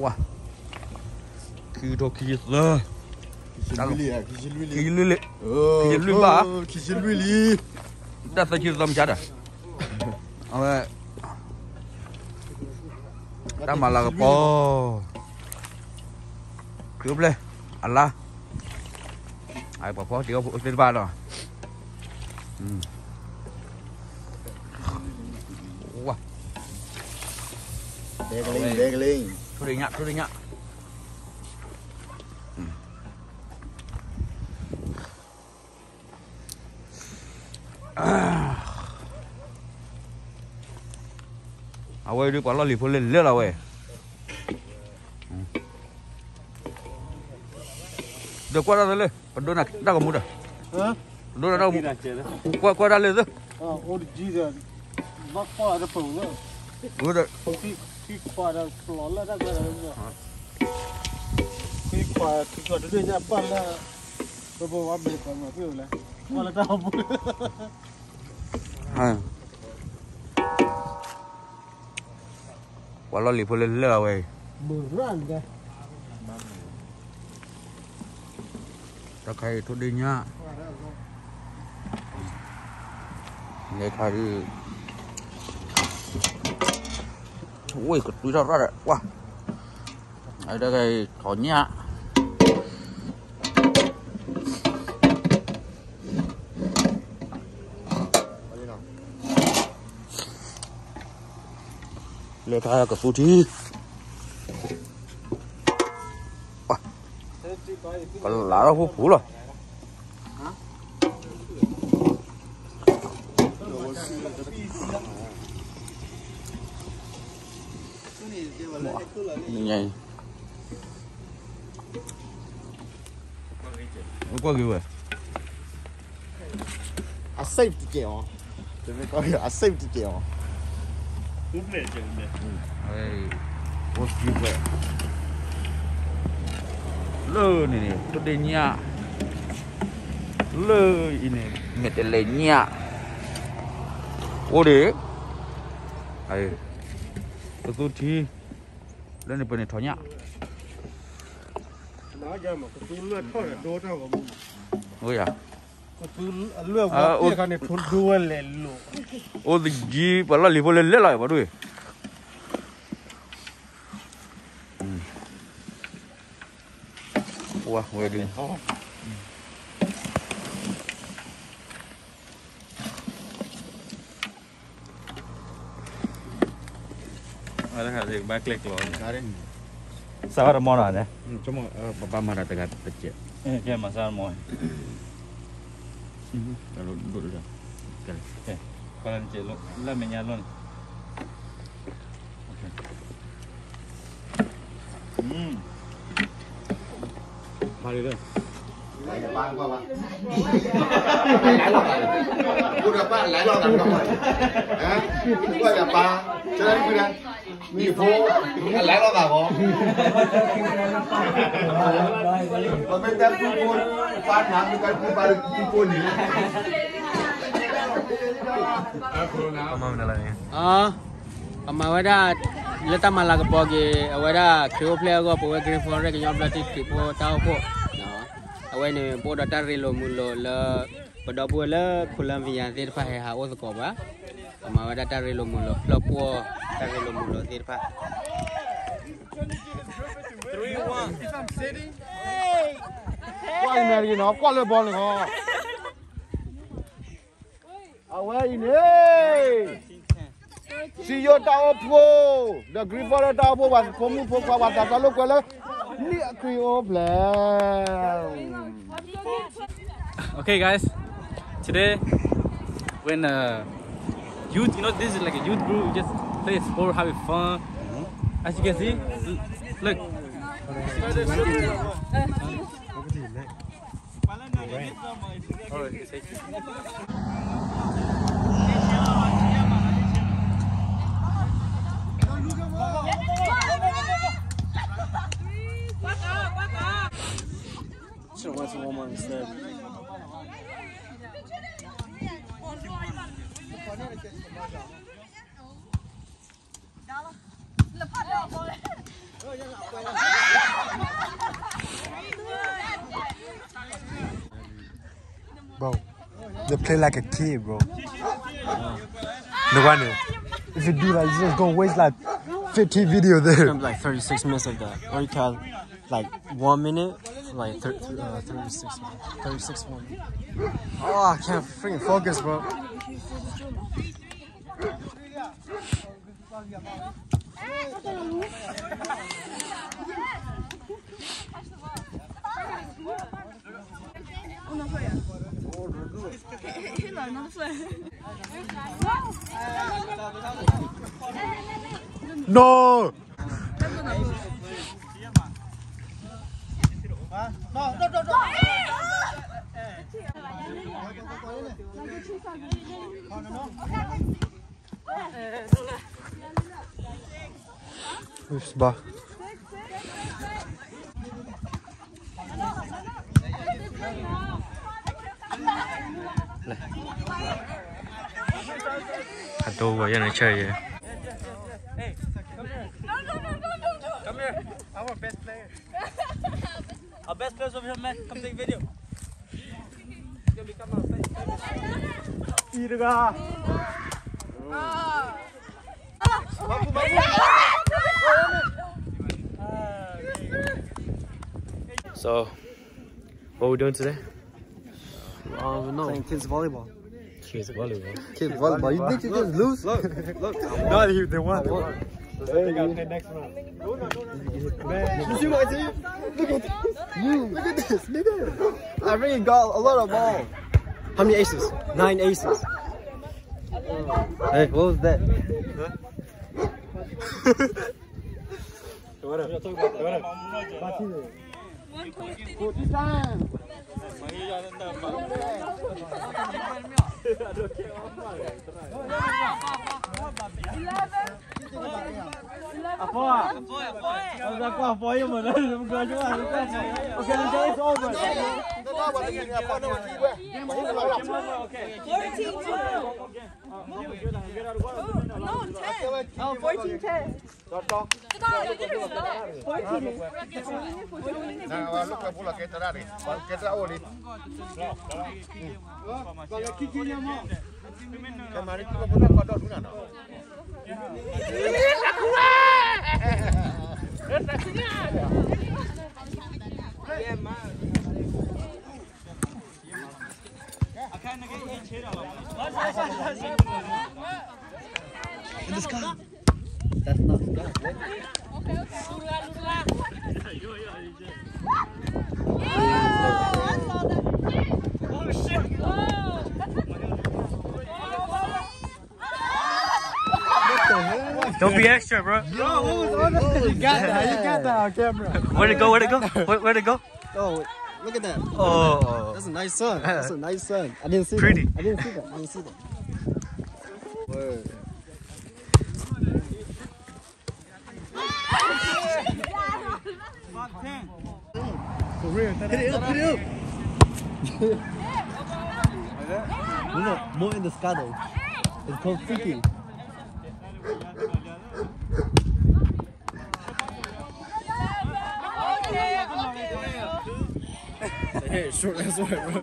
Wah. Kita kisah. Kisah ba. Dah saya kisah macam ada. Awak. Dah malah apa? Kau boleh. Allah. Ai apa dia usir ba dah. Wah. Degling. Tu dia nyak. Awak dia kalau lihat boleh lihat awak. Dah kuat dah le. Pedon nak dah kamu dah. Hah? Pedon dah kamu. Kuat dah le tu. Oh, di dah. Mak kuat ada pun lah. Udah. Ki kuat ada pelol lah dah dah. Ki kuat ada dia apa lah. Bawa ambil kamu tu lah. Malah tahu pun. Ha. Kalau lihat boleh lihat awak. Beran dah. Tak kaya tu dia nyak. Ni kaya. Woi, ketui dah dah. Wah. Ada kaya kau nyak. Lihat kaya ke suci. Wah. Kalau lara pun lah. Nhảy. Qua kìa vậy. Save the kẹo. Tôi mới có hiểu save the kẹo. Cúp lệ chừng nè. What's you vậy? Lơ này nè, tôi đây nha. Lơ ini, mệt lệ nha. Ô đấy. Ai. Tôi thi. Lên này bên này thỏi nhá. Nói ra mà cái túi lướt thôi là đố tao của mình. Ôi à. Cái túi lướt vào kia cái này thốn đua lên lộ. Ô thì gì, bảo là liệp lên lại vào đuôi. Wah, wedding. Ada ada backlek loh. Ada. Sabar mau ada. Cuma papa marah tegat kecil. Kayak masalah mau. Kalau duduk dah. Sekali. Kalau cek lo, lah menyalon. Mari dah. Bang qua bang. Lái lọt này. Cô đã bạn lái lọt làm rồi. Hả? Gọi là ba. Cho nên cứ đây. Mì phố. Lái lọt à có. Còn bên ta cứ buôn. Phát nắng với cái cứ ba được cứ buôn gì. Amawada leta malaga pogi awada crew player go po green for rek nyom platik po tao po no awai ne po data relo mulo la pada po la kulam vian tir pa ha o ko ba amawada data relo mulo lo po data relo mulo tir pa 3-1 quay này gì nó quay lên ball này ho away này See your tower pro. The green for the tower was from you for what that look well. Okay, guys. Today, when youth, you know, this is like a youth group. We just play sport, having fun. As you can see, look. So what's the woman instead? Bro, they play like a kid, bro. No wonder. If you do that, you just gonna waste like 15 video there. Like 36 minutes of that. Or you can like 1 minute, like 36 minutes. Oh, I can't freaking focus, bro. No! Oops, bah. Hạt đô vào dân này chơi vậy. Come here. I'm our best player. Our best players over here, man. Come take video. You'll become our best player. So, what are we doing today? No. Playing kids volleyball. Kids volleyball. Kids volleyball. You think you just lose? Look. No, they won. They won. I think I'll play next round. You see what I did? Look at this. Look at this, nigga. I really got a lot of ball. How many aces? 9 aces. Hey, what was that? Apoio, mano. Não gosto de mais. Okay, it's over. Don't be extra, bro. You got that on camera. Where'd it go? Where'd it go? Oh, look at that. Oh. That's a nice sun. That's a nice sun. I didn't see Pretty. that. I didn't see that. Word. For real. Hit it up. No, more in the sky though. It's called freaky. Hey, short as well, bro.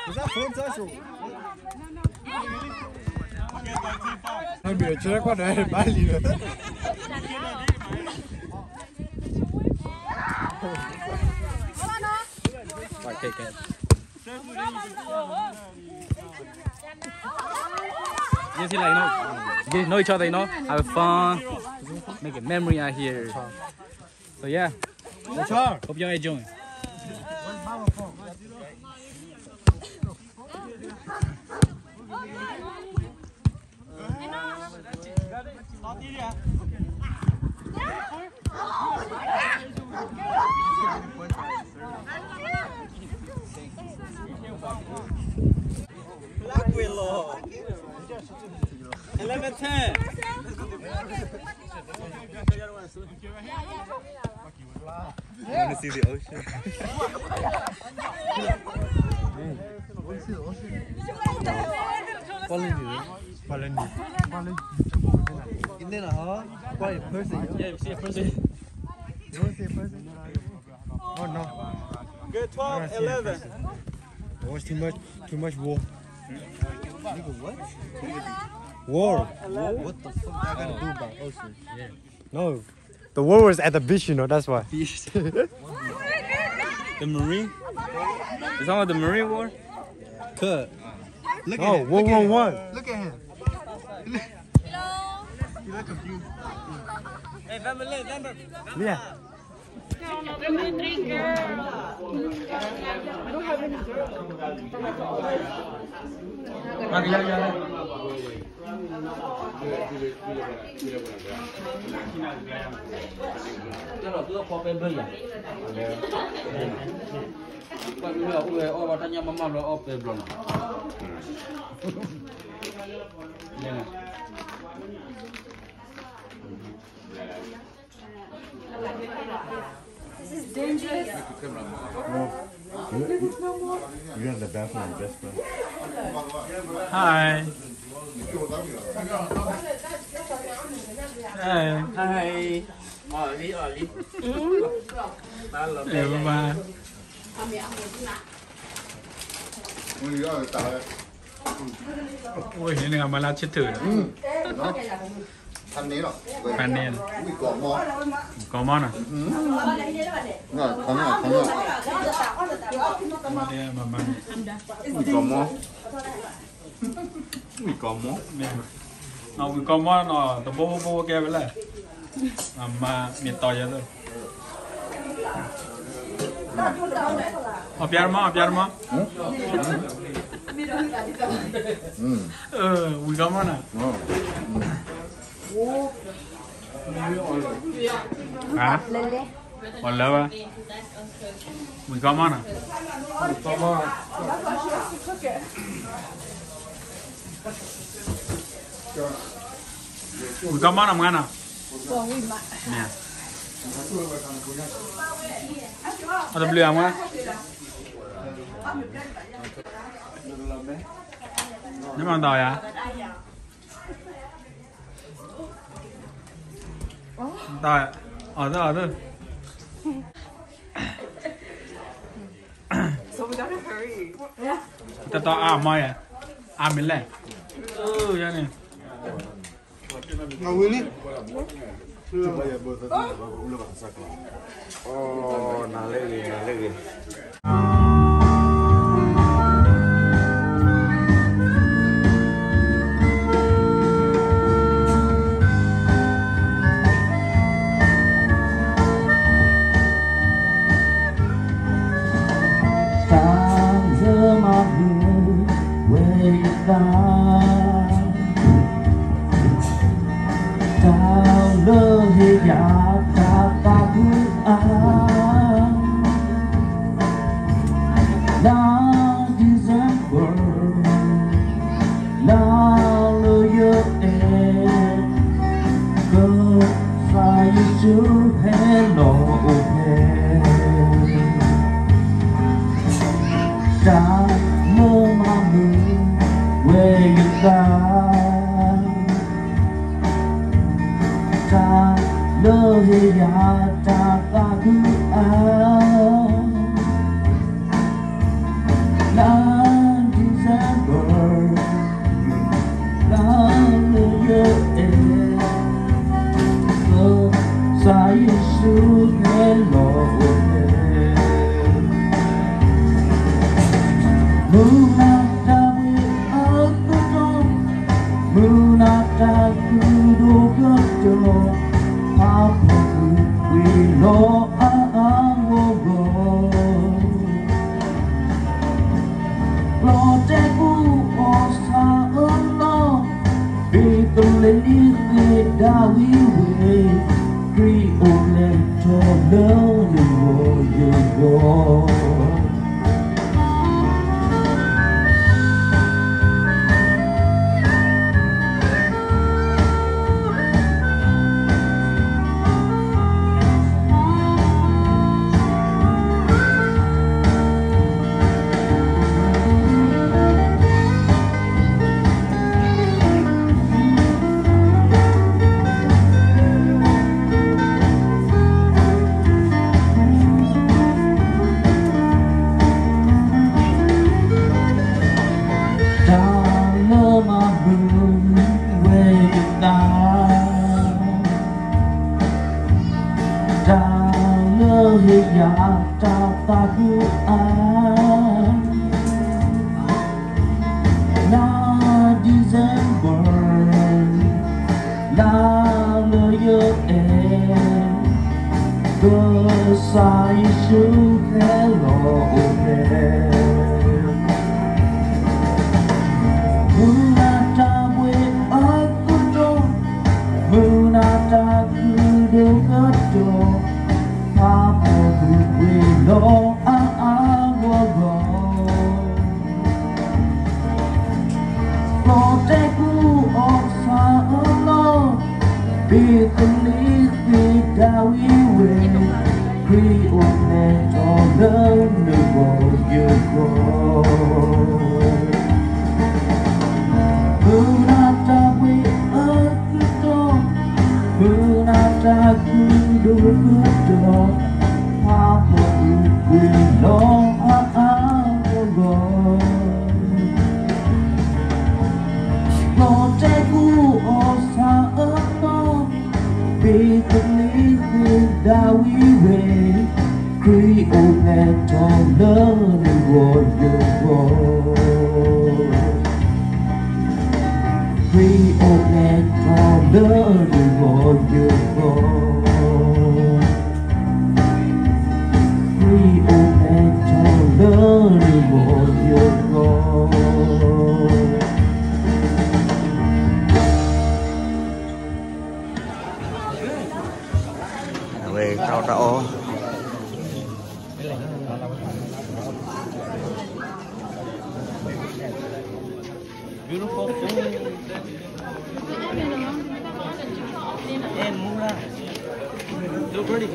Is that full touch or? Non mi piace quando è bello. Okay. Just like, get to know each other, have fun, make a memory out here. So yeah, hope y'all enjoying. 11:10. You want to see the ocean? In there, huh? Quite a person. Yeah, we see a person. You want to see a person? Oh no. Good 12, 11. Oh, it's too much war. Nigga, what? War. What the fuck I gotta do about ocean? Yeah. No. The war was at the beach, you know, that's why. The Marine? Is that the Marine War? Cut. Look at him. World War One. Look at him. You look confused. Hey, remember. Yeah. This is dangerous. You have the bathroom, best friend. Hi. Hi. Hey, bye-bye. Ôi, thế này mà là chết thử Đó. Thanh ní rồi. Phan nền. Ui, có món. Có món à? Rồi, có rồi. Đây mà mà. Ui, có món. Ui, có món. Có món nó tao bố kêu với lại. Mà miền tỏi vậy thôi. Biar mah. Ui, có món à? Hả? Còn lâu à? Mùi có món à? Có món. Mùi có món làm ăn à? Nè. Ada beli apa? Ini mang tao ya? Tao ya? Ada. So we gotta hurry. Kita tahu mau ya? Ambil lah. Ya nih. Ngồi đi. Oh, nalegi. là December là lời em cơ sai sự thế lộ em Muna ta quê ở cung đô Muna ta cứ đều gất đồ Pha bò cứ quê lo á bò bò Lo tê cu ọc xa ở lo Vì tâm lý vì đau yêu về Khi ôm nè cho lớn nơi bò yêu bò Muna ta quê ở cung đô Muna ta cứ đều gất đồ Pha bò cứ quê lo á bò bò Lo tê cu ọc xa ở lo Vì tâm lý vì đau yêu về Khi ôm nè cho lớn nơi bò yêu bò Khi ôm nè cho lớn nơi bò yêu bò Khi ôm nè cho lớn nơi bò yêu bò về trao trao Beautiful food. And Mura. Look pretty.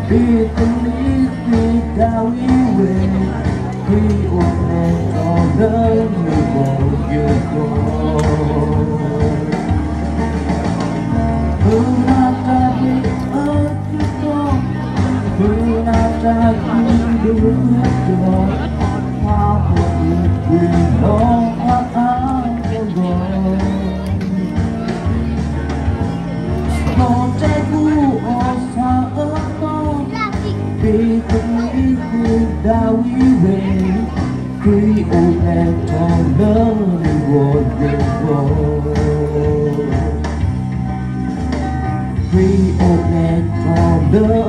biết lý vì đau yêu về khi ôm em cho đỡ người bầu yêu con Bunata di aku Bunata di dulu Aku bilang aku Không trái vu ở xa ở con Vì không nghĩ người đau ý về Khi ôm em cho đỡ người buồn yêu con Khi ôm em cho đỡ